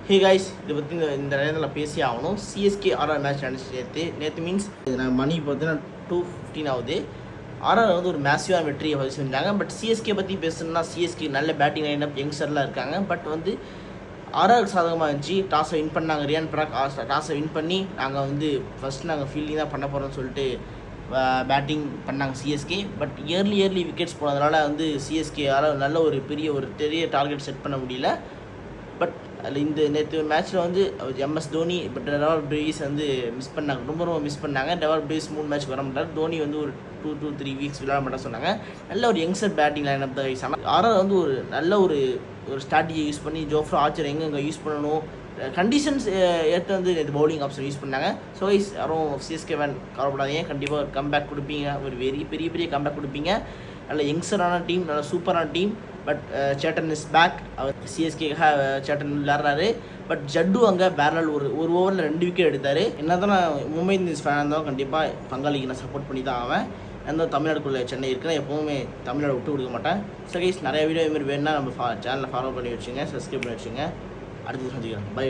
Hey guys, இதை பற்றி இந்த நேரத்தில் பேசி ஆகணும். சிஎஸ்கே ஆர்ஆர் மேட்ச் நடந்துச்சு நேற்று மீன்ஸ் நான் மணி பார்த்தீங்கன்னா 2:15 ஆகுது. ஆர்ஆர் வந்து ஒரு மேசிவான வெற்றியை பதிவு செஞ்சாங்க. பட் சிஎஸ்கே பற்றி பேசணும்னா சிஎஸ்கே நல்ல பேட்டிங் லைனப் யங்ஸ்டர்லாம் இருக்காங்க. பட் வந்து ஆர்ஆருக்கு சாதகமாக இருந்துச்சு. டாஸை வின் பண்ணாங்க. ரியான் பராக் டாஸை வின் பண்ணி நாங்கள் வந்து ஃபஸ்ட் நாங்கள் ஃபீல்டிங் தான் பண்ண போகிறோம்னு சொல்லிட்டு பேட்டிங் பண்ணாங்க சிஎஸ்கே. பட் இயர்லி விக்கெட்ஸ் போனதுனால வந்து சிஎஸ்கேயால் நல்ல ஒரு பெரிய டார்கெட் செட் பண்ண முடியல. பட் அதில் இந்த நேற்று மேட்ச்சில் வந்து MS Dhoni but Dewald Brevis வந்து மிஸ் பண்ணாங்க, ரொம்ப மிஸ் பண்ணாங்க. டெவால் பிரேவிஸ் 3 மேட்ச் வர மாட்டார். தோனி வந்து ஒரு 2 to 3 வீக்ஸ் விளையாட மாட்டா சொன்னாங்க. நல்ல ஒரு யங்ஸ்டர் பேட்டிங் லைனப் தான் கைஸ். ஆனால் ஆர்ஆர் வந்து ஒரு நல்ல ஒரு ஸ்ட்ராட்டஜி யூஸ் பண்ணி ஜோஃப்ரா ஆர்ச்சர் எங்கே யூஸ் பண்ணணும், கண்டிஷன்ஸ் ஏற்ற வந்து நேற்று பவுலிங் ஆப்ஷன் யூஸ் பண்ணாங்க. ஸோ கைஸ் யாரும் சிஎஸ்கே வேன் கவலைப்படாதீங்க, கண்டிப்பாக ஒரு கம்பேக் கொடுப்பீங்க, ஒரு பெரிய கம்பேக் கொடுப்பீங்க. நல்ல யங்ஸ்டரான டீம், நல்ல சூப்பரான team. But Chetan is back. அவர் சிஎஸ்கேக்காக சேட்டன் விளையாடுறாரு. பட் ஜட்டு அங்கே பேரல் ஒரு ஓவரில் 2 விக்கெட் எடுத்தார். என்ன தான் நான் மும்பை இந்தியன்ஸ் ஃபேனாக இருந்தாலும் கண்டிப்பாக பங்காளிக்கு நான் சப்போர்ட் பண்ணி தான் ஆவேன். அந்த தமிழ்நாடுக்குள்ளே சென்னை இருக்குன்னா எப்போவுமே தமிழ்நாடு விட்டு கொடுக்க மாட்டேன். ஸோ கைஸ் நிறைய வீடியோ இதுமாதிரி வேணுன்னா நம்ம சேனலை ஃபாலோ பண்ணி வச்சுங்க, சப்ஸ்கிரைப் பண்ணி வச்சுங்க. அடுத்து சந்திக்கிறேன். பை.